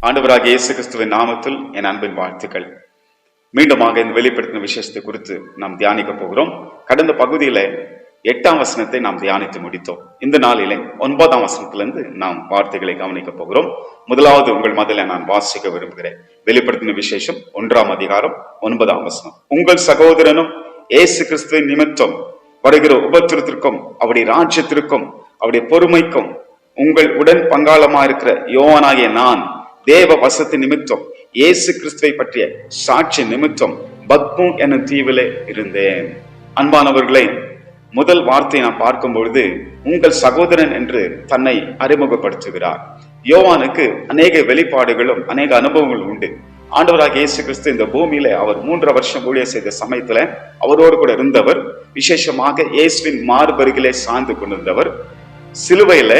ஆண்டவராகிய இயேசு கிறிஸ்துவின் நாமத்தில் என் அன்பின் வாழ்த்துக்கள். மீண்டுமாக இந்த வெளிப்படுத்தின விசேஷத்தை குறித்து நாம் தியானிக்க போகிறோம். கடந்த பகுதியில 8ஆம் வசனத்தை நாம் தியானித்து முடித்தோம். இந்த நாளிலே 9ஆம் வசனத்திலிருந்து நாம் வார்த்தைகளை கவனிக்க போகிறோம். முதலாவது உங்கள் மதில நான் வாசிக்க விரும்புகிறேன். வெளிப்படுத்தின விசேஷம் 1ஆம் அதிகாரம் 9ஆம் வசனம். உங்கள் சகோதரனும் இயேசு கிறிஸ்துவின் நிமித்தம் வருகிற உபத்திரத்திற்கும் அவருடைய ராஜ்யத்திற்கும் அவருடைய பொறுமைக்கும் உங்கள் உடன் பங்காளமா இருக்கிற யோவானாகிய நான் தேவ வசத்தின் நிமித்தம் இயேசு கிறிஸ்துவை பற்றிய சாட்சி நிமித்தம் பத்மு என தீவிலே இருந்தேன். அன்பானவர்களே, முதல் வார்த்தையை நான் பார்க்கும் பொழுது உங்கள் சகோதரன் என்று தன்னை அறிமுகப்படுத்துகிறார். யோவானுக்கு அநேக வெளிப்பாடுகளும் அநேக அனுபவங்களும் உண்டு. ஆண்டவராக இயேசு கிறிஸ்து இந்த பூமியில அவர் 3 வருஷம் ஊழிய செய்த சமயத்துல அவரோடு கூட இருந்தவர். விசேஷமாக இயேசுவின் மார்பருகிலே சார்ந்து கொண்டிருந்தவர். சிலுவையில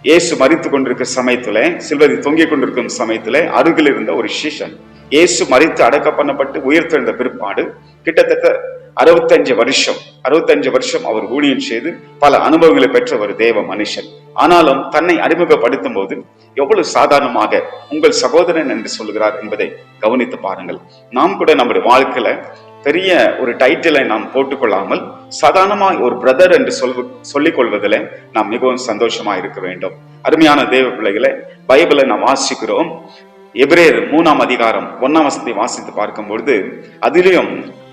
இயேசு மரித்து கொண்டிருக்கிற சமயத்துல, சிலுவை தொங்கிக் கொண்டிருக்கும் சமயத்துல அருகில் இருந்த ஒரு சீஷன் இயேசு மரித்து அடக்க பண்ணப்பட்டு உயிர்த்தெழுந்த பிற்பாடு கிட்டத்தட்ட 65 வருஷம் அவர் ஊழியம் செய்து பல அனுபவங்களை பெற்ற ஒரு தேவ மனுஷன். ஆனாலும் தன்னை அறிமுகப்படுத்தும் போது எவ்வளவு சாதாரணமாக உங்கள் சகோதரன் என்று சொல்கிறார் என்பதை கவனித்து பாருங்கள். நாம் கூட நம்முடைய வாழ்க்கையில பெரிய ஒரு டைட்டிலை நாம் போட்டுக்கொள்ளாமல் சாதாரணமாய் ஒரு பிரதர் என்று சொல்லிக் கொள்வதில் நாம் மிகவும் சந்தோஷமா இருக்க வேண்டும். அருமையான தேவ பிள்ளைகளை, பைபிளை நாம் வாசிக்கிறோம். எபிரேயர் 3ஆம் அதிகாரம் 1ஆம் வசனத்தை வாசித்து பார்க்கும் பொழுது அதிலும்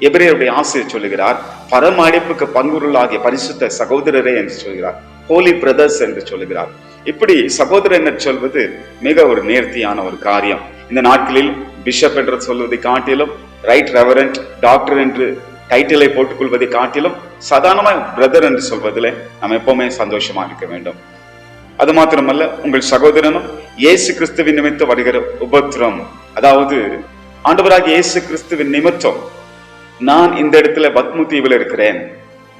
எபிரேயருடைய ஆசிரியர் சொல்லுகிறார், பரம அழைப்புக்கு பங்குருளாகிய பரிசுத்த சகோதரரே என்று சொல்கிறார், ஹோலி பிரதர்ஸ் என்று சொல்லுகிறார். இப்படி சகோதரன் என்று சொல்வது மிக ஒரு நேர்த்தியான ஒரு காரியம். இந்த நாட்களில் பிஷப் என்று சொல்வதை காட்டிலும், ரைட் ரெவரண்ட், டாக்டர் என்று டைட்டிலை போட்டுக் கொள்வதை காட்டிலும் சாதாரணமாக பிரதர் என்று சொல்வதில் நாம் எப்பவுமே சந்தோஷமா இருக்க வேண்டும். அது மாத்திரமல்ல, உங்கள் சகோதரனும் இயேசு கிறிஸ்துவின் நிமித்தம் வருகிற உபத்திரம், அதாவது ஆண்டவராகிய இயேசு கிறிஸ்துவின் நிமித்தம் நான் இந்த இடத்துல பத்மு தீவில் இருக்கிறேன்,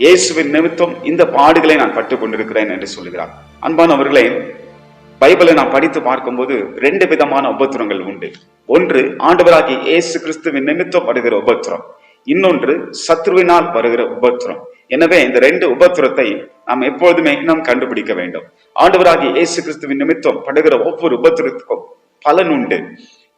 இயேசுவின் நிமித்தம் இந்த பாடுகளை நான் பட்டுக் கொண்டிருக்கிறேன் என்று சொல்லுகிறார். அன்பானவர்களே, பைபிளை நாம் படித்து பார்க்கும்போது 2 விதமான உபத்திரங்கள் உண்டு. ஒன்று ஆண்டவராகிய இயேசு கிறிஸ்துவின் நிமித்தம் வருகிற உபத்திரம், இன்னொன்று சத்ருவினால் வருகிற உபத்திரம். எனவே இந்த 2 உபத்திரத்தை நாம் எப்பொழுதுமே நாம் கண்டுபிடிக்க வேண்டும். ஆண்டவராகிய இயேசு கிறிஸ்துவின் நிமித்தம் படுகிற ஒவ்வொரு உபத்திரத்துக்கும் பலன் உண்டு.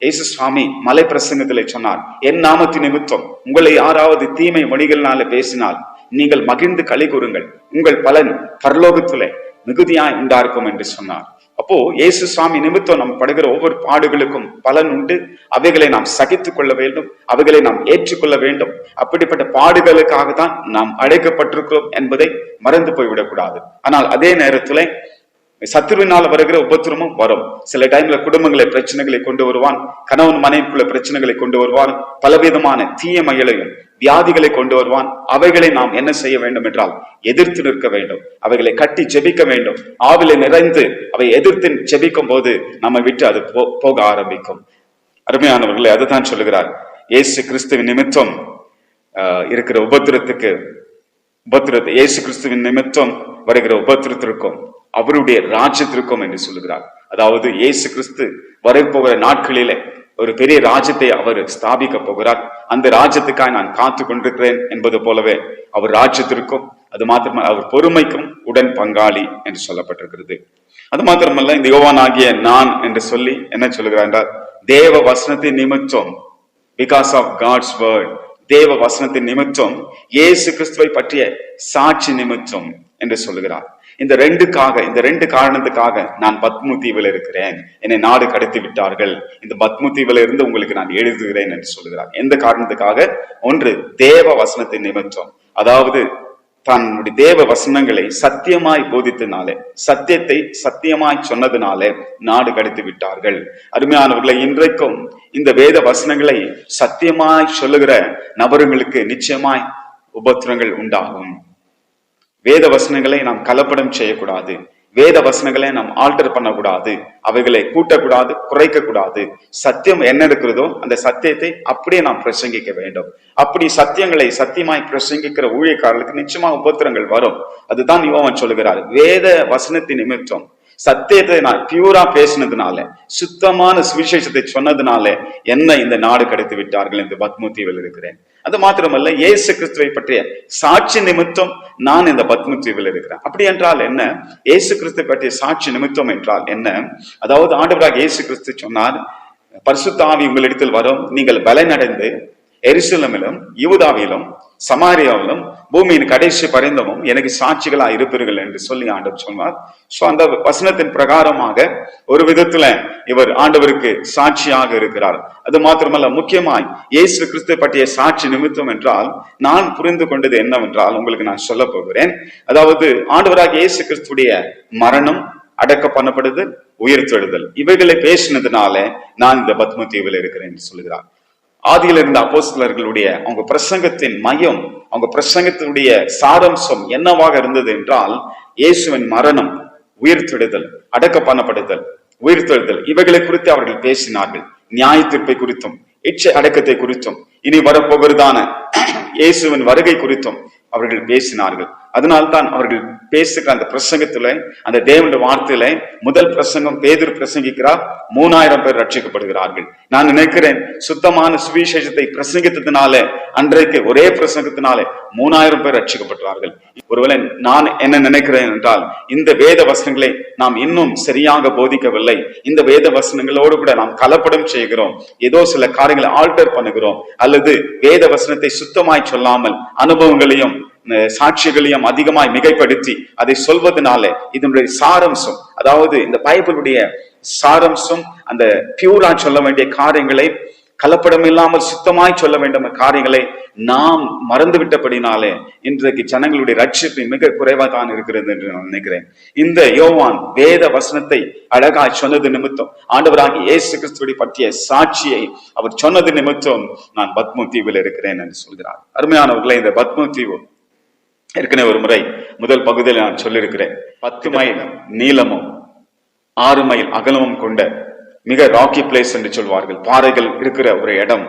இயேசு சுவாமி மலை பிரசங்கத்திலே சொன்னார், என் நாமத்தின் நிமித்தம் உங்களை யாராவது தீமை மொழிகளினால பேசினால் நீங்கள் மகிழ்ந்து களி கூறுங்கள், உங்கள் பலன் பரலோகத்திலே மிகுதியாய் உண்டாஇருக்கும் என்று சொன்னார். அப்போ இயேசு சுவாமி நிமித்தம் நாம் படுகிற ஒவ்வொரு பாடுகளுக்கும் பலன் உண்டு. அவைகளை நாம் சகித்துக் கொள்ள வேண்டும், அவைகளை நாம் ஏற்றுக்கொள்ள வேண்டும். அப்படிப்பட்ட பாடுகளுக்காக தான் நாம் அழைக்கப்பட்டிருக்கிறோம் என்பதை மறந்து போய்விடக்கூடாது. ஆனால் அதே நேரத்துல சத்துருவினால் வருகிற உபத்திரமும் வரும். சில டைம்ல குடும்பங்களை பிரச்சனைகளை கொண்டு வருவான், கணவன் மனைவிக்குள்ள பிரச்சனைகளை கொண்டு வருவான், பலவிதமான தீயமைகளையும் வியாதிகளை கொண்டு வருவான். அவைகளை நாம் என்ன செய்ய வேண்டும் என்றால் எதிர்த்து நிற்க வேண்டும், அவைகளை கட்டி ஜெபிக்க வேண்டும். ஆவிலை நிறைந்து அவை எதிர்த்து ஜெபிக்கும் போது நம்ம விட்டு அது போக ஆரம்பிக்கும். அருமையானவர்களே, அதுதான் சொல்லுகிறார், இயேசு கிறிஸ்துவின் நிமித்தம் இருக்கிற உபத்திரத்தை இயேசு கிறிஸ்துவின் நிமித்தம் வருகிற உபத்திரத்திற்கும் அவருடைய ராஜ்யத்திற்கும் என்று சொல்லுகிறார். அதாவது இயேசு கிறிஸ்து வரப்போகிற நாட்களிலே ஒரு பெரிய ராஜ்யத்தை அவர் ஸ்தாபிக்க போகிறார். அந்த ராஜ்யத்துக்காக நான் காத்து கொண்டிருக்கிறேன் என்பது போலவே அவர் ராஜ்யத்திற்கும், அது மாத்திரமல்ல அவர் பொறுமைக்கும் உடன் பங்காளி என்று சொல்லப்பட்டிருக்கிறது. அது மாத்திரமல்ல, இந்த யோவானாகிய நான் என்று சொல்லி என்ன சொல்லுகிறார் என்றால், தேவ வசனத்தின் நிமித்தம், பிகாஸ் ஆஃப் காட்ஸ் வேர்ட், தேவ வசனத்தின் நிமித்தம் இயேசு கிறிஸ்துவை பற்றிய சாட்சி நிமித்தம் என்று சொல்லுகிறார். இந்த 2 காரணத்துக்காக நான் பத்மு தீவில் இருக்கிறேன், என்னை நாடு கடத்தி விட்டார்கள், இந்த பத்மு தீவில இருந்து உங்களுக்கு நான் எழுதுகிறேன் என்று சொல்லுகிறார். எந்த காரணத்துக்காக? ஒன்று, தேவ வசனத்தின் நிமித்தம், அதாவது தன்னுடைய தேவ வசனங்களை சத்தியமாய் போதித்தனாலே, சத்தியத்தை சத்தியமாய் சொன்னதுனாலே நாடு கடத்தி விட்டார்கள். அருமையானவர்களை, இன்றைக்கும் இந்த வேத வசனங்களை சத்தியமாய் சொல்லுகிற நபர்களுக்கு நிச்சயமாய் உபத்திரங்கள் உண்டாகும். வேத வசனங்களை நாம் கலப்படம் செய்யக்கூடாது, வேத வசனங்களை நாம் ஆல்டர் பண்ணக்கூடாது, அவைகளை கூட்டக்கூடாது, குறைக்க கூடாது. சத்தியம் என்ன இருக்கிறதோ அந்த சத்தியத்தை அப்படியே நாம் பிரசங்கிக்க வேண்டும். அப்படி சத்தியங்களை சத்தியமாய் பிரசங்கிக்கிற ஊழியக்காரர்களுக்கு நிச்சயமா உபத்திரங்கள் வரும். அதுதான் யோவான் சொல்லுகிறார், வேத வசனத்தின் நிமித்தம் சத்தியத்தை நான் பியூரா பேசினதுனால, சுத்தமான சுவிசேஷத்தை சொன்னதுனால என்ன இந்த நாடு கடத்தி விட்டார்கள் என்று பத்மு தீவில் இருக்கிறேன். அது மாத்திரமல்ல, இயேசு கிறிஸ்துவை பற்றிய சாட்சி நிமித்தம் நான் இந்த பத்ம தீவில் இருக்கிறேன். அப்படி என்றால் என்ன? இயேசு கிறிஸ்துவை பற்றிய சாட்சி நிமித்தம் என்றால் என்ன? அதாவது ஆண்டவராக இயேசு கிறிஸ்து சொன்னார், பரிசுத்த ஆவி உங்களிடத்தில் வரும், நீங்கள் பலனடைந்து எருசலேமிலும் யூதாவிலும் சமாரியாவிலும் பூமியின் கடைசி பரிந்தமும் எனக்கு சாட்சிகளா இருப்பீர்கள் என்று சொல்லி ஆண்டவர் சொன்னார். சோ அந்த வசனத்தின் பிரகாரமாக ஒரு விதத்துல இவர் ஆண்டவருக்கு சாட்சியாக இருக்கிறார். அது மாத்திரமல்ல, முக்கியமாய் இயேசு கிறிஸ்துவை பற்றிய சாட்சி நிமித்தம் என்றால் நான் புரிந்து கொண்டது என்னவென்றால் உங்களுக்கு நான் சொல்ல போகிறேன். அதாவது ஆண்டவராக இயேசு கிறிஸ்துடைய மரணம், அடக்க பண்ணப்படுதல், உயிர்த்தெழுதல், இவைகளை பேசினதுனால நான் இந்த பத்ம தீவில் இருக்கிறேன் என்று சொல்லுகிறார். ஆதியில் இருந்த அப்போஸ்தலர்களுடைய அவங்க பிரசங்கத்தின் மையம், அவங்க பிரசங்கத்தினுடைய சாரம்சம் என்னவாக இருந்தது என்றால், இயேசுவின் மரணம், உயிர்த்தெழுதல், அடக்க பண்ணப்படுதல், உயிர்த்தெழுதல், இவைகளை குறித்து அவர்கள் பேசினார்கள். நியாய தீர்ப்பை குறித்தும், இச்சை அடக்கத்தை குறித்தும், இனி வரப்போகிறதான இயேசுவின் வருகை குறித்தும் அவர்கள் பேசினார்கள். அதனால்தான் அவர்கள் பேசுகிற அந்த பிரசங்கத்துல, அந்த தேவனுடைய வார்த்தையில முதல் பிரசங்கம் பேதுரு பிரசங்கிக்கிறார், 3000 பேர் ரட்சிக்கப்படுகிறார்கள். நான் நினைக்கிறேன், சுத்தமான சுவிசேஷத்தை பிரசங்கித்ததுனால, அன்றைக்கு ஒரே பிரசங்கத்தினால 3000 பேர் ரட்சிக்கப்பட்டார்கள். ஒருவேளை நான் என்ன நினைக்கிறேன் என்றால், இந்த வேத வசனங்களை நாம் இன்னும் சரியாக போதிக்கவில்லை. இந்த வேத வசனங்களோடு கூட நாம் கலப்படம் செய்கிறோம், ஏதோ சில காரியங்களை ஆல்டர் பண்ணுகிறோம், அல்லது வேத வசனத்தை சுத்தமாய் சொல்லாமல் அனுபவங்களையும் சாட்சிகளையும் அதிகமாய் மிகைப்படுத்தி அதை சொல்வதனால இதனுடைய சாரம்சம், அதாவது இந்த பைபிளுடைய சாரம்சம், அந்த பியூரா சொல்ல வேண்டிய காரியங்களை கலப்படம் இல்லாமல் சுத்தமாய் சொல்ல வேண்டும் காரியங்களை நாம் மறந்து விட்டபடினாலே இன்றைக்கு ஜனங்களுடைய ரட்சிப்பு மிக குறைவாக தான் இருக்கிறது என்று நான் நினைக்கிறேன். இந்த யோவான் வேத வசனத்தை அழகாய் சொன்னது நிமித்தம், ஆண்டவராகிய இயேசு கிறிஸ்துவை பற்றிய சாட்சியை அவர் சொன்னது நிமித்தம் நான் பத்ம தீவில் இருக்கிறேன் என்று சொல்கிறார். அருமையானவர்களே, இந்த பத்ம தீவு ஏற்கனவே ஒரு முறை முதல் பகுதியில் நான் சொல்லியிருக்கிறேன், 10 மைல் நீளமும் 6 மைல் அகலமும் கொண்ட மிக ராக்கி பிளேஸ் என்று சொல்வார்கள், பாறைகள் இருக்கிற ஒரு இடம்,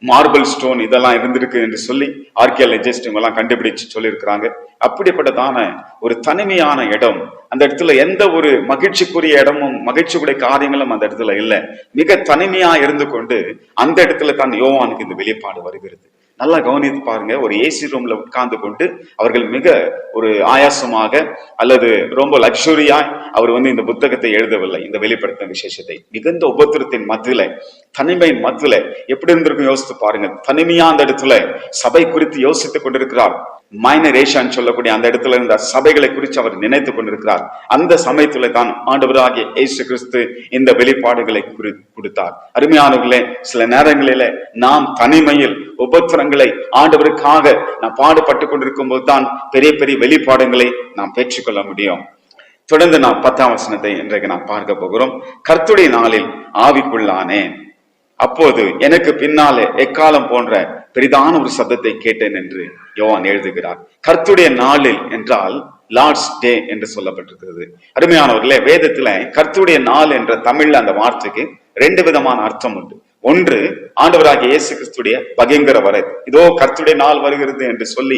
மார்பிள் ஸ்டோன் இதெல்லாம் இருந்திருக்கு என்று சொல்லி ஆர்கியாலஜிஸ்ட் எல்லாம் கண்டுபிடிச்சு சொல்லியிருக்கிறாங்க. அப்படிப்பட்டதான ஒரு தனிமையான இடம். அந்த இடத்துல எந்த ஒரு மகிழ்ச்சிக்குரிய இடமும் மகிழ்ச்சிக்குரிய காரியங்களும் அந்த இடத்துல இல்லை. மிக தனிமையா இருந்து கொண்டு அந்த இடத்துல தான் யோவானுக்கு இந்த வெளிப்பாடு வருகிறது. நல்லா கவனித்து பாருங்க. ஒரு ஏசி ரூம்ல உட்கார்ந்து கொண்டு அவர்கள் மிக ஒரு ஆயாசமாக அல்லது ரொம்ப லக்ஸுரியா அவர் இந்த புத்தகத்தை எழுதவில்லை. இந்த வெளிப்படுத்த விசேஷத்தை மிகுந்த உபத்திரத்தின் மத்தியில, தனிமையின் மத்தியில எப்படி இருந்திருக்கும் யோசித்து பாருங்க. தனிமையா அந்த இடத்துல சபை குறித்து யோசித்துக் கொண்டிருக்கிறார். மைனர் ஏஷான்னு சொல்லக்கூடிய அந்த இடத்துல இருந்த சபைகளை குறித்து அவர் நினைத்து கொண்டிருக்கிறார். அந்த சமயத்துல தான் ஆண்டவராகிய இயேசு கிறிஸ்து இந்த வெளிப்பாடுகளை கொடுத்தார். அருமையானவர்களே, சில நேரங்களில நாம் தனிமையில் உபத்திரங்களை ஆண்டவருக்காக நாம் பாடுபட்டு கொண்டிருக்கும் போது தான் பெரிய பெரிய வெளிப்பாடுகளை நாம் பெற்றுக்கொள்ள முடியும். தொடர்ந்து நாம் 10ஆம் வசனத்தை இன்றைக்கு நாம் பார்க்க போகிறோம். கர்த்தருடைய நாளில் ஆவிக்குள்ளானேன், அப்போது எனக்கு பின்னாலே எக்காலம் போன்ற பெரிதான ஒரு சத்தத்தை கேட்டேன் என்று யோவான் எழுதுகிறார். கர்த்தருடைய நாளில் என்றால் லார்ட்ஸ் டே என்று சொல்லப்பட்டிருக்கிறது. அருமையானவர்களே, வேதத்துல கர்த்தருடைய நாள் என்ற தமிழ்ல அந்த வார்த்தைக்கு 2 விதமான அர்த்தம் உண்டு. ஒன்று, ஆண்டவராகிய இயேசு கிறிஸ்துடைய பகிங்கர வரை, இதோ கர்த்தருடைய நாள் வருகிறது என்று சொல்லி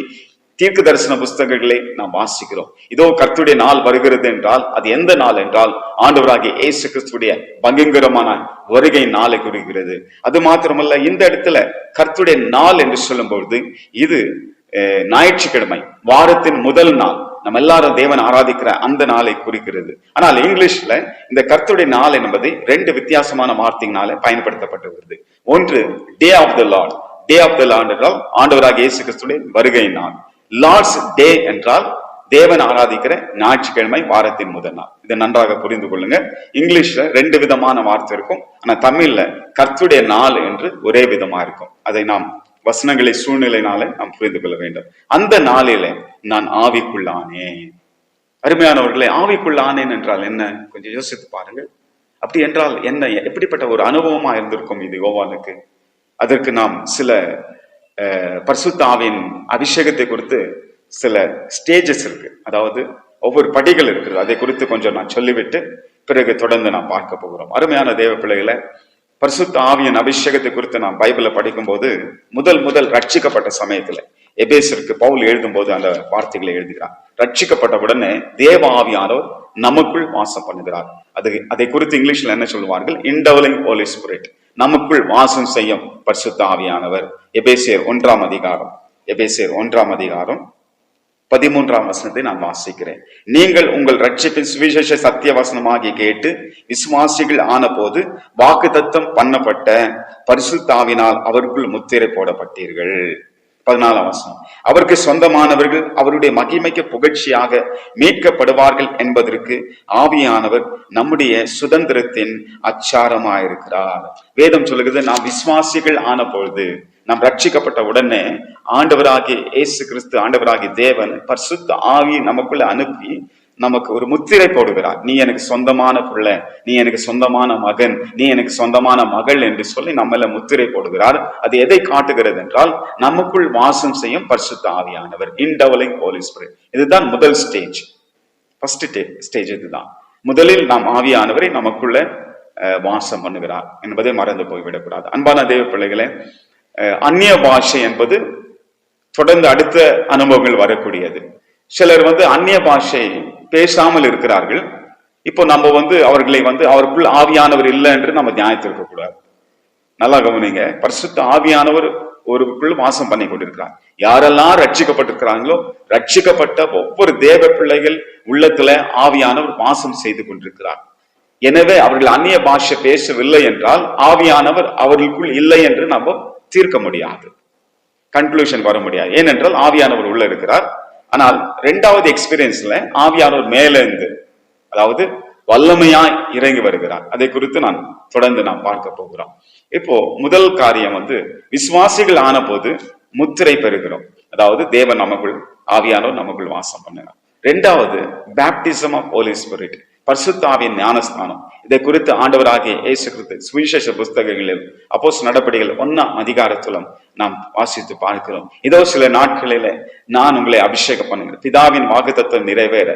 தீர்க்க தரிசன புஸ்தகங்களை நாம் வாசிக்கிறோம். இதோ கர்த்தருடைய நாள் வருகிறது என்றால் அது எந்த நாள் என்றால் ஆண்டவராகிய இயேசு கிறிஸ்துடைய பகிங்கரமான வருகை நாளை குறிக்கிறது. அது மாத்திரமல்ல, இந்த இடத்துல கர்த்தருடைய நாள் என்று சொல்லும் பொழுது இது ஞாயிற்றுக்கிழமை, வாரத்தின் முதல் நாள், நம்ம எல்லாரும் தேவன் ஆராதிக்கிற அந்த நாளை குறிக்கிறது. ஆனால் இங்கிலீஷ்ல இந்த கர்த்தருடைய நாள் என்பது 2 வித்தியாசமான வார்த்தையினால பயன்படுத்தப்பட்டு வருது. ஒன்று day of the lord. Day of the lord என்றால் ஆண்டவராகிய இயேசு கிறிஸ்துடைய வருகை நாள். லார்ட்ஸ் டே என்றால் தேவன் ஆராதிக்கிற ஞாயிற்றுக்கிழமை, வாரத்தின் முதல் நாள். இதை நன்றாக புரிந்து கொள்ளுங்க. இங்கிலீஷ்ல 2 விதமான வார்த்தை இருக்கும், ஆனா தமிழ்ல கர்த்தருடைய நாள் என்று ஒரே விதமா இருக்கும். அதை நாம் வசனங்களை சூழ்நிலையினால நாம் புரிந்து கொள்ள வேண்டும். அந்த நாளில நான் ஆவிக்குள்ளானேன். அருமையானவர்களே, ஆவிக்குள்ளானேன் என்றால் என்ன? கொஞ்சம் யோசித்து பாருங்கள். அப்படி என்றால் என்ன? எப்படிப்பட்ட ஒரு அனுபவமா இருந்திருக்கும் இது யோவானுக்கு? அதற்கு நாம் சில பரிசுத்த ஆவியின் அபிஷேகத்தை குறித்து சில ஸ்டேஜஸ் இருக்கு, அதாவது ஒவ்வொரு படிகள் இருக்குது. அதை குறித்து கொஞ்சம் நான் சொல்லிவிட்டு பிறகு தொடர்ந்து நாம் பார்க்க போகிறோம். அருமையான தேவ பிள்ளைகளை, பரிசுத்த ஆவியின் அபிஷேகத்தை குறித்து நாம் பைபிளை படிக்கும் போது முதல் ரட்சிக்கப்பட்ட சமயத்துல எபேசருக்கு பவுல் எழுதும் போது அந்த வார்த்தைகளை எழுதுகிறார். ரட்சிக்கப்பட்ட உடனே தேவ ஆவியானவர் நமக்குள் வாசம் பண்ணுகிறார். அதை குறித்து இங்கிலீஷ்ல என்ன சொல்லுவார்கள்? இன்டவலிங் ஹோலி ஸ்பிரிட். நமக்குள் வாசம் செய்யும் பரிசுத்த ஆவியானவர். எபேசியர் 1 அதிகாரம் 13 வசனத்தை நான் வாசிக்கிறேன். நீங்கள் உங்கள் ரட்சிப்பின் சுவிசேஷ சத்திய வசனமாகி கேட்டு விசுவாசிகள் ஆன போது வாக்குத்தத்தம் பண்ணப்பட்ட பரிசுத்த ஆவியினால் அவருக்குள் முத்திரை போடப்பட்டீர்கள். 14 வசனம், அவருக்கு சொந்தமானவர்கள் அவருடைய மகிமைக்கு புகழ்ச்சியாக மீட்கப்படுவார்கள் என்பதற்கு ஆவியானவர் நம்முடைய சுதந்திரத்தின் அச்சாரமாயிருக்கிறார். வேதம் சொல்லுகிறது, நாம் விசுவாசிகள் ஆன பொழுது, நாம் ரட்சிக்கப்பட்ட உடனே ஆண்டவராகிய இயேசு கிறிஸ்து, ஆண்டவராகிய தேவன் பரிசுத்த ஆவி நமக்குள்ள அனுப்பி நமக்கு ஒரு முத்திரை போடுகிறார். நீ எனக்கு சொந்தமான பிள்ளை, நீ எனக்கு சொந்தமான மகன், நீ எனக்கு சொந்தமான மகள் என்று சொல்லி நம்மள முத்திரை போடுகிறார். அது எதை காட்டுகிறது என்றால், நமக்குள் வாசம் செய்யும் பரிசுத்த ஆவியானவர், இன்டவலிங் ஹோலி ஸ்பிரிட். இதுதான் முதல் ஸ்டேஜ், ஃபர்ஸ்ட் ஸ்டேஜ். இதுதான் முதலில் நாம் ஆவியானவரை நமக்குள்ள வாசம் பண்ணுகிறார் என்பதை மறந்து போய்விடக்கூடாது. அன்பான தேவ பிள்ளைகளே, அந்நிய பாஷை என்பது தொடர்ந்து அடுத்த அனுபவங்கள் வரக்கூடியது. சிலர் அந்நிய பாஷை பேசாமல் இருக்கிறார்கள். இப்போ நம்ம அவர்களை அவருக்குள் ஆவியானவர் இல்லை என்று நம்ம நியாயத்திருக்க கூடாது. நல்லா கவனிங்க, பரிசுத்த ஆவியானவர் ஒருக்குள் வாசம் பண்ணி கொண்டிருக்கிறார். யாரெல்லாம் ரட்சிக்கப்பட்டிருக்கிறாங்களோ, ரட்சிக்கப்பட்ட ஒவ்வொரு தேவ பிள்ளைகள் உள்ளத்துல ஆவியானவர் வாசம் செய்து கொண்டிருக்கிறார். எனவே அவர்கள் அந்நிய பாஷை பேசவில்லை என்றால் ஆவியானவர் அவர்களுக்குள் இல்லை என்று நம்ம தீர்க்க முடியாது, கன்க்ளூஷன் வர முடியாது. ஏனென்றால் ஆவியானவர் உள்ள இருக்கிறார். ஆனால் இரண்டாவது எக்ஸ்பீரியன்ஸ்ல ஆவியானவர் மேல இருந்து, அதாவது வல்லமையாய் இறங்கி வருகிறார். அதை குறித்து தொடர்ந்து பார்க்க போகிறோம். இப்போ முதல் காரியம் விசுவாசிகள் ஆன போது முத்திரை பெறுகிறோம், அதாவது தேவன் நமக்குள், ஆவியானவர் நமக்குள் வாசம் பண்ணுகிறார். இரண்டாவது பேப்டிசம் ஆஃப் ஹோலி ஸ்பிரிட், பரிசுத்த ஆவியின் ஞானஸ்நானம். இதை குறித்து ஆண்டவராகிய இயேசு கிறிஸ்து சுவிசேஷ புஸ்தகங்களில் அப்போஸ்தலர் நடபடிகள் 1 அதிகாரத்திலும் நாம் வாசித்து பார்க்கிறோம். இதோ சில நாட்களில நான் உங்களை அபிஷேகம் பண்ணுகிறேன், பிதாவின் வாக்குத்தத்தம் நிறைவேற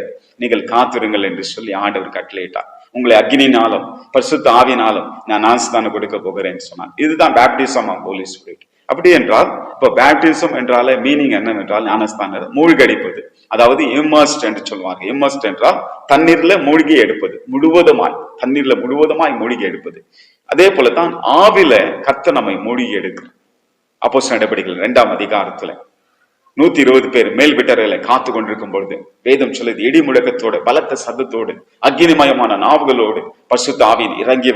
நீங்கள் காத்திருங்கள் என்று சொல்லி ஆண்டவர் கட்டளையிட்டார். உங்களை அக்னினாலும் பரிசுத்த ஆவியினாலும் நான் ஞானஸ்நானம் கொடுக்க போகிறேன் சொன்னார். இதுதான் பேப்டிசம் ஆஃப் ஹோலி ஸ்பிரிட். அப்படி என்றால் இப்போ பேப்டிசம் என்றாலே மீனிங் என்னவென்றால் ஞானஸ்தானம் மூழ்கடிப்பது, அதாவது இம்மர்ஸ்ட் என்று சொல்வாங்க. இம்மர்ஸ்ட் என்றால் தண்ணீர்ல மூழ்கி எடுப்பது, முழுவதுமாய் தண்ணீர்ல முழுவதுமாய் மூழ்கி எடுப்பது. அதே போலதான் ஆவில கர்த்தர் நம்மை மூழ்கி எடுக்கிறார். அப்போஸ்தலர் நடபடிகள் 2 அதிகாரத்துல 120 பேர் மேல் வீட்டறையில காத்து கொண்டிருக்கும் பொழுது வேதம் சொல்லுது, இடி முழக்கத்தோடு பலத்த சத்தத்தோடு அக்னிமயமான நாவுகளோடு பரிசுத்த ஆவியின் இறங்கி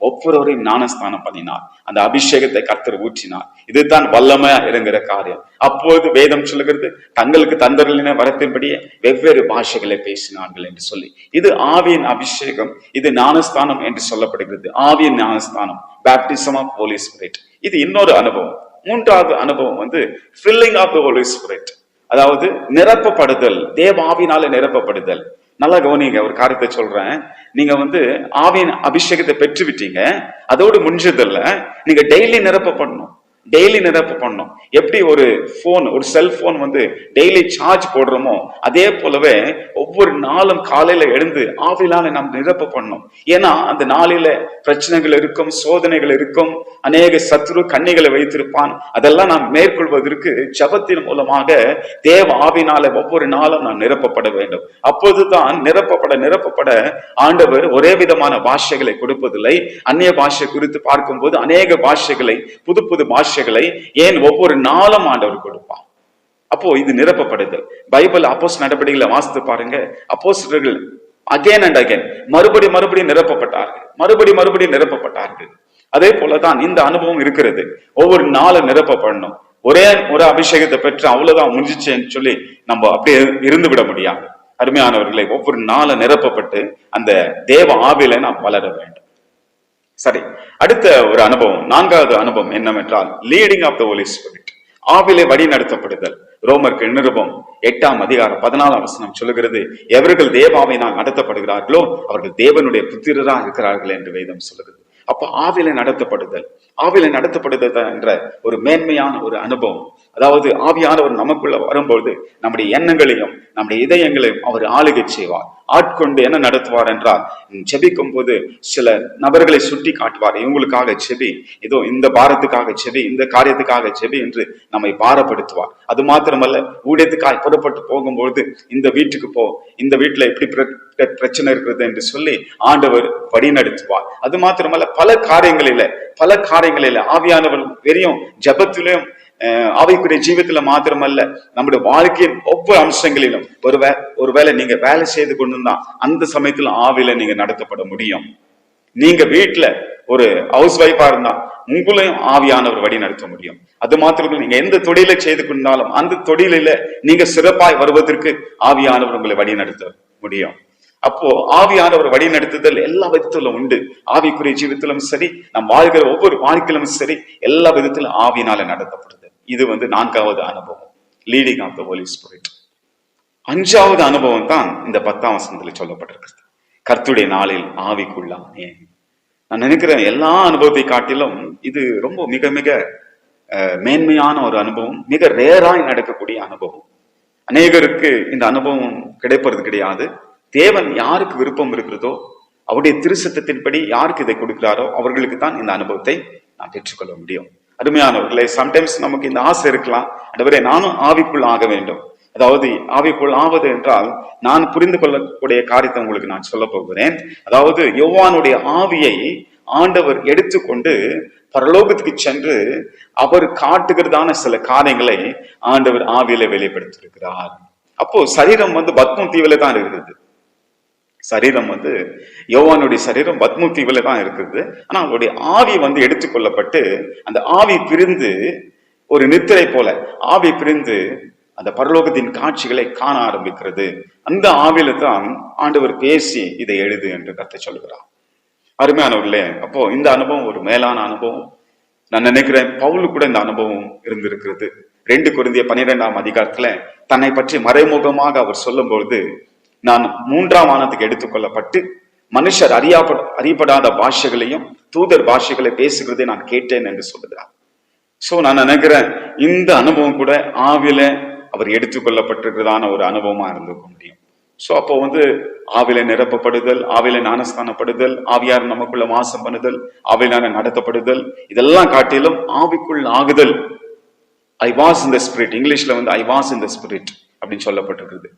ஒவ்வொருவரையும் ஞானஸ்தானம் பண்ணினார். அந்த அபிஷேகத்தை கர்த்தர் ஊற்றினார். இதுதான் வல்லமையா இறங்குற காரியம். அப்போது வேதம் சொல்லுகிறது, தங்களுக்கு தந்தருளின வரத்தின்படியே வெவ்வேறு பாஷைகளை பேசினார்கள் என்று சொல்லி. இது ஆவியின் அபிஷேகம், இது ஞானஸ்தானம் என்று சொல்லப்படுகிறது. ஆவியின் ஞானஸ்தானம், பேப்டிசம் ஆஃப் ஹோலி ஸ்பிரிட். இது இன்னொரு அனுபவம். மூன்றாவது அனுபவம் filling of the holy spirit, அதாவது நிரப்பப்படுதல், தேவ ஆவியினால நிரப்பப்படுதல். நல்லா கவனிங்க, ஒரு காரியத்தை சொல்றேன். நீங்க ஆவியின் அபிஷேகத்தை பெற்று விட்டீங்க, அதோடு முடிஞ்சதில்ல, நீங்க டெய்லி நிரப்பப்படணும். டெய்லி நிரப்பப்படணும். எப்படி ஒரு போன், ஒரு செல்போன் டெய்லி சார்ஜ் போடுறோமோ, அதே போலவே ஒவ்வொரு நாளும் காலையில எழுந்து ஆவியினால நாம் நிரப்பப்படணும். ஏன்னா அந்த நாளில பிரச்சனைகள் இருக்கும், சோதனைகள் இருக்கும், அநேக சத்துரு கண்ணிகளை வைத்திருப்பான். அதெல்லாம் நாம் மேற்கொள்வதற்கு ஜபத்தின் மூலமாக தேவ ஆவியினால ஒவ்வொரு நாளும் நாம் நிரப்பப்பட வேண்டும். அப்போதுதான் நிரப்பப்பட ஆண்டவர் ஒரே விதமான பாஷைகளை கொடுப்பதில்லை. அந்நிய பாஷை குறித்து பார்க்கும்போது அநேக பாஷைகளை, புது புது பாஷைகளை ஏன் ஒவ்வொரு நாளும் ஆண்டவர் கொடுப்பார். அப்போ இது நிரப்பப்படுதல். பைபிள் அப்போஸ்தலர் நடபடிகளை வாசித்து பாருங்க. அப்போஸ்தலர்கள் அகைன் அண்ட் அகைன் மறுபடியும் நிரப்பப்பட்டார்கள். அதே போலதான் இந்த அனுபவம் இருக்கிறது. ஒவ்வொரு நாளும் நிரப்பப்படணும். ஒரே ஒரு அபிஷேகத்தை பெற்று அவ்வளவுதான் முடிஞ்சிச்சேன்னு சொல்லி நம்ம அப்படியே இருந்து விட முடியாது. அருமையானவர்களை, ஒவ்வொரு நாளும் நிரப்பப்பட்டு அந்த தேவ ஆவியில நாம் வளர வேண்டும். சரி, அடுத்த ஒரு அனுபவம், 4வது அனுபவம் என்னவென்றால் leading of the holy spirit, ஆவிலே வழி நடத்தப்படுதல். ரோமருக்கு நிருபம் 8 அதிகாரம் 14 வசனம் சொல்லுகிறது, எவர்கள் தேவ ஆவியினால் நடத்தப்படுகிறார்களோ அவர்கள் தேவனுடைய புத்திரராக இருக்கிறார்கள் என்று வேதம் சொல்லுகிறது. அப்ப ஆவில நடத்தப்படுதல் என்ற ஒரு மேன்மையான ஒரு அனுபவம். அதாவது ஆவியானவர் நமக்குள்ள வரும்பொழுது நம்முடைய எண்ணங்களையும் நம்முடைய இதயங்களையும் அவர் ஆளுகை செய்வார். ஆட்கொண்டு என்ன நடத்துவார் என்றால், ஜெபிக்கும் போது சில நபர்களை சுட்டி காட்டுவார். இவங்களுக்காக செபி, இதோ இந்த பாரத்துக்காக செபி, இந்த காரியத்துக்காக செபி என்று நம்மை பாரப்படுத்துவார். அது மாத்திரமல்ல, ஊழியத்துக்காக புறப்பட்டு போகும்பொழுது இந்த வீட்டுக்கு போ, இந்த வீட்டுல எப்படி பிரச்சனை இருக்கிறது என்று சொல்லி ஆண்டவர் வழி நடத்துவார். அது மாத்திரமல்ல, பல காரியங்களில ஆவியானவர் வெறியும் ஜபத்திலும் ஆவிக்குரிய ஜீவித்துல மாத்திரமல்ல, நம்முடைய வாழ்க்கையின் ஒவ்வொரு அம்சங்களிலும் ஒருவேளை நீங்க வேலை செய்து கொண்டிருந்தா அந்த சமயத்துல ஆவியில நீங்க நடத்தப்பட முடியும். நீங்க வீட்டுல ஒரு ஹவுஸ் ஒய்ஃபா இருந்தா உங்களையும் ஆவியானவர் வழி நடத்த முடியும். அது மாத்திரம் நீங்க எந்த தொழிலை செய்து கொண்டாலும் அந்த தொழிலில நீங்க சிறப்பாய் வருவதற்கு ஆவியானவர் உங்களை வழி நடத்த முடியும். அப்போ ஆவியானவர் வழி நடத்துதல் எல்லா விதத்திலும் உண்டு. ஆவிக்குரிய ஜீவித்திலும் சரி, நம் வாழ்கிற ஒவ்வொரு வாழ்க்கையிலும் சரி, எல்லா விதத்திலும் ஆவியினால நடத்தப்படுது. இது 4வது அனுபவம், leading of the holy spirit. 5வது அனுபவம் தான் இந்த 10ஆம் வசனத்துல சொல்லப்பட்டிருக்கிறது. கர்த்தருடைய நாளில் ஆவிக்குள்ளானே. நான் நினைக்கிறேன் எல்லா அனுபவத்தை காட்டிலும் இது ரொம்ப மிக மிக மேன்மையான ஒரு அனுபவம், மிக ரேராய் நடக்கக்கூடிய அனுபவம். அநேகருக்கு இந்த அனுபவம் கிடைப்பது கிடையாது. தேவன் யாருக்கு விருப்பம் இருக்கிறதோ, அவருடைய திருச்சட்டத்தின்படி யாருக்கு இதை கொடுக்கிறாரோ அவர்களுக்கு தான் இந்த அனுபவத்தை நான் பெற்றுக்கொள்ள முடியும். அருமையானவர்களே, சம்டைம்ஸ் நமக்கு இந்த ஆசை இருக்கலாம், ஆண்டவரே நானும் ஆவிக்குள் ஆக வேண்டும். அதாவது ஆவிக்குள் ஆவது என்றால் நான் புரிந்து கொள்ளக்கூடிய காரியத்தை உங்களுக்கு நான் சொல்ல போகிறேன். அதாவது யோவானுடைய ஆவியை ஆண்டவர் எடுத்துக்கொண்டு பரலோகத்துக்கு சென்று அவர் காட்டுகிறதான சில காரியங்களை ஆண்டவர் ஆவியில வெளிப்படுத்தியிருக்கிறார். அப்போ சரீரம் பத்ம தீவில தான் இருக்குது. சரீரம் யோவானுடைய சரீரம் பத்ம தீவில தான் இருக்குது. ஆனா அவருடைய ஆவி எடுத்துக்கொள்ளப்பட்டு அந்த ஆவி பிரிந்து ஒரு நித்திரை போல ஆவி பிரிந்து அந்த பரலோகத்தின் காட்சிகளை காண ஆரம்பிக்கிறது. அந்த ஆவியில தான் ஆண்டவர் பேசி இதை எழுது என்று கர்த்தர் சொல்கிறார். அருமையானவர்களே, அப்போ இந்த அனுபவம் ஒரு மேலான அனுபவம். நான் நினைக்கிறேன் பவுலு கூட இந்த அனுபவம் இருந்திருக்கிறது. 2 கொரிந்தியர் 12ஆம் அதிகாரத்துல தன்னை பற்றி மறைமுகமாக அவர் சொல்லும் பொழுது, நான் 3ஆம் வானத்துக்கு எடுத்துக்கொள்ளப்பட்டு மனுஷர் அறியப்படாத பாஷைகளையும் தூதர் பாஷைகளை பேசுகிறதை நான் கேட்டேன் என்று சொல்லுகிறார். சோ நான் நினைக்கிறேன் இந்த அனுபவம் கூட ஆவில அவர் எடுத்துக்கொள்ளப்பட்டிருக்கிறதான ஒரு அனுபவமா இருந்துக்க முடியும். சோ அப்போ ஆவில நிரப்பப்படுதல், ஆவில ஞானஸ்தானப்படுதல், ஆவியார் நமக்குள்ள வாசம் பண்ணுதல், ஆவியான நடத்தப்படுதல், இதெல்லாம் காட்டிலும் ஆவிக்குள் ஆகுதல், I was in the spirit, இங்கிலீஷ்ல I was in the spirit அப்படின்னு சொல்லப்பட்டிருக்கிறது.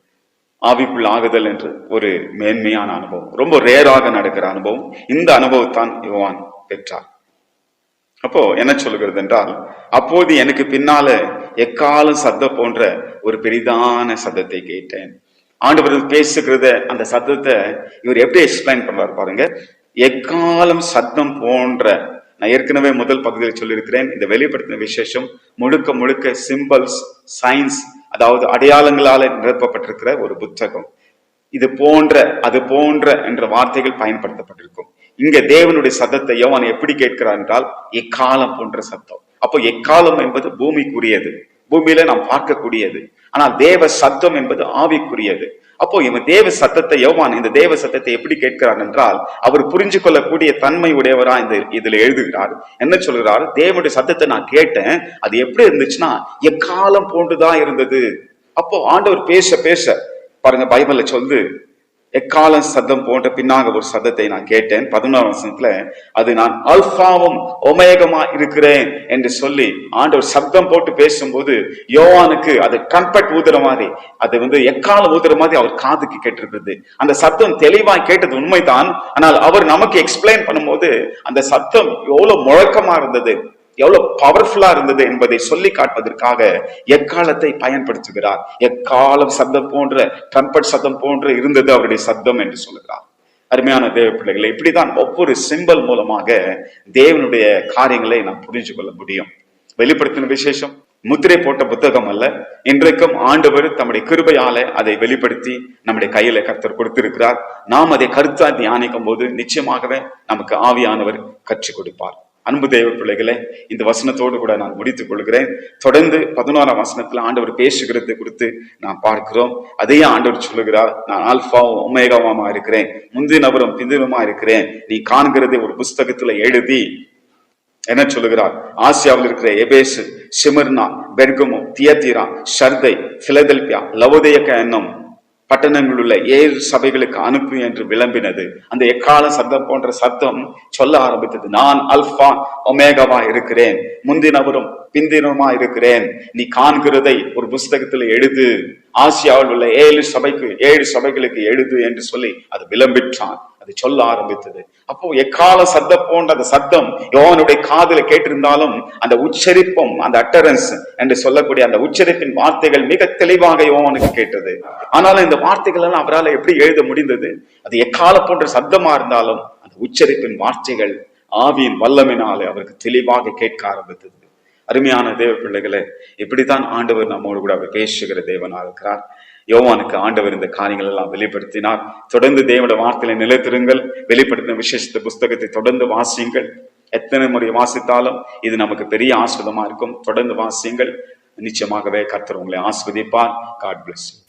ஆவிக்குள் ஆகுதல் என்று ஒரு மேன்மையான அனுபவம், ரொம்ப ரேராக நடக்கிற அனுபவம். இந்த அனுபவத்தான் யோவான் பெற்றார். அப்போ என்ன சொல்லுகிறது என்றால், அப்போது எனக்கு பின்னால எக்காலம் சத்தம் போன்ற ஒரு பெரிதான சத்தத்தை கேட்டேன். ஆண்டவர் பேசுகிறத அந்த சத்தத்தை இவர் எப்படி எக்ஸ்பிளைன் பண்றாரு பாருங்க. எக்காலம் சத்தம் போன்ற, நான் ஏற்கனவே முதல் பகுதியில் சொல்லியிருக்கிறேன், இந்த வெளிப்படுத்தின விசேஷம் முழுக்க முழுக்க சிம்பல்ஸ், சயின்ஸ், அதாவது அடையாளங்களால நிரப்பப்பட்டிருக்கிற ஒரு புத்தகம். இது போன்ற அது போன்ற என்ற வார்த்தைகள் பயன்படுத்தப்பட்டிருக்கும். இங்க தேவனுடைய சத்தத்தை யோவான் எப்படி கேட்கிறார் என்றால் எக்காலம் போன்ற சத்தம். அப்போ எக்காலம் என்பது பூமிக்குரியது, பூமியில நாம் பார்க்கக்கூடியது. ஆனால் தேவ சத்தம் என்பது ஆவிக்குரியது. அப்போ இவன் தேவ சத்தத்தை யோவான் இந்த தேவ சத்தத்தை எப்படி கேட்கிறார் என்றால், அவர் புரிஞ்சு கொள்ளக்கூடிய தன்மை உடையவரா இதுல எழுதுகிறார். என்ன சொல்கிறார், தேவனுடைய சத்தத்தை நான் கேட்டேன், அது எப்படி இருந்துச்சுன்னா எக்காலம் போன்றுதான் இருந்தது. அப்போ ஆண்டவர் பேச பேச பாருங்க, பைபிள்ல சொல்லுது எக்காலம் சத்தம் போன்ற பின்னாக ஒரு சத்தத்தை நான் கேட்டேன். 11ஆம் வசனத்துல அது நான் அல்பாவும் ஒமேகமா இருக்கிறேன் என்று சொல்லி ஆண்டவர் சத்தம் போட்டு பேசும்போது யோவானுக்கு அது ட்ரம்பட் ஊதுற மாதிரி, அது எக்காலம் ஊதுற மாதிரி அவர் காதுக்கு கேட்டிருக்கிறது. அந்த சத்தம் தெளிவாய் கேட்டது உண்மைதான். ஆனால் அவர் நமக்கு எக்ஸ்பிளைன் பண்ணும்போது அந்த சத்தம் எவ்வளவு முழக்கமா இருந்தது, எவ்வளவு பவர்ஃபுல்லா இருந்தது என்பதை சொல்லி காட்டுவதற்காக எக்காலத்தை பயன்படுத்துகிறார். எக்காலம் சத்தம் போன்ற, ட்ரம்பட் சத்தம் போன்ற இருந்தது அவருடைய சத்தம் என்று சொல்லுகிறார். அருமையான தேவ பிள்ளைகளை, இப்படிதான் ஒவ்வொரு சிம்பல் மூலமாக தேவனுடைய காரியங்களை நாம் புரிஞ்சு கொள்ள முடியும். வெளிப்படுத்தின விசேஷம் முத்திரை போட்ட புத்தகம் அல்ல. இன்றைக்கும் ஆண்டவர் தம்முடைய கிருபையால அதை வெளிப்படுத்தி நம்முடைய கையில கர்த்தர் கொடுத்திருக்கிறார். நாம் அதை கருத்தா தியானிக்கும் போது நிச்சயமாகவே நமக்கு ஆவியானவர் கற்றுக் கொடுப்பார். அன்பு தேவ பிள்ளைகளே, இந்த வசனத்தோடு கூட நான் முடித்துக் கொள்கிறேன். தொடர்ந்து 11ஆம் வசனத்துல ஆண்டவர் பேசுகிறது குறித்து நாம் பார்க்கிறோம். அதையே ஆண்டவர் சொல்லுகிறார், நான் ஆல்பாவும் ஒமேகாவுமா இருக்கிறேன், முந்தினவரும் பிந்தினமா இருக்கிறேன். நீ காண்கிறதை ஒரு புஸ்தகத்துல எழுதி என்ன சொல்லுகிறார், ஆசியாவில் இருக்கிற எபேசு, சிமிர்னா, பெர்கமோ, தியத்தீரா, ஷர்தை, பிலதெல்பியா, லவோதியக்கா என்னும் பட்டணங்கள் உள்ள 7 சபைகளுக்கு அனுப்பு என்று விளம்பினது. அந்த எக்கால சத்தம் போன்ற சத்தம் சொல்ல ஆரம்பித்தது, நான் அல்பா ஒமேகாவா இருக்கிறேன், முந்தினவரும் பிந்தினவருமா இருக்கிறேன். நீ காண்கிறதை ஒரு புஸ்தகத்தில் எழுது, ஆசியாவில் உள்ள 7 சபைகளுக்கு எழுது என்று சொல்லி அது விளம்பிற்றான். அது சொல்ல ஆரம்பித்தது. அப்போ எக்கால சத்தம் போன்ற அந்த சத்தம் யோவானுடைய காதுல கேட்டிருந்தாலும் அந்த உச்சரிப்பும், அந்த அட்டரன்ஸ் என்று சொல்லக்கூடிய அந்த உச்சரிப்பின் வார்த்தைகள் மிக தெளிவாக யோவானுக்கு கேட்டது. ஆனாலும் இந்த வார்த்தைகள் எல்லாம் அவரால் எப்படி எழுத முடிந்தது? அது எக்கால போன்ற சத்தமா இருந்தாலும் அந்த உச்சரிப்பின் வார்த்தைகள் ஆவியின் வல்லமினாலே அவருக்கு தெளிவாக கேட்க ஆரம்பித்தது. அருமையான தேவ பிள்ளைகளே, இப்படித்தான் ஆண்டவர் நம்மோடு கூட அவர் பேசுகிற தேவனா இருக்கிறார். யோவானுக்கு ஆண்டவர் இந்த காரியங்கள் எல்லாம் வெளிப்படுத்தினார். தொடர்ந்து தேவனுடைய வார்த்தையில நிலைத்திருங்கள். வெளிப்படுத்தின விசேஷ புஸ்தகத்தை தொடர்ந்து வாசியுங்கள். எத்தனை முறை வாசித்தாலும் இது நமக்கு பெரிய ஆஸ்வதமா இருக்கும். தொடர்ந்து வாசியுங்கள். நிச்சயமாகவே கர்த்தர் உங்களை ஆஸ்வதிப்பார். God bless you.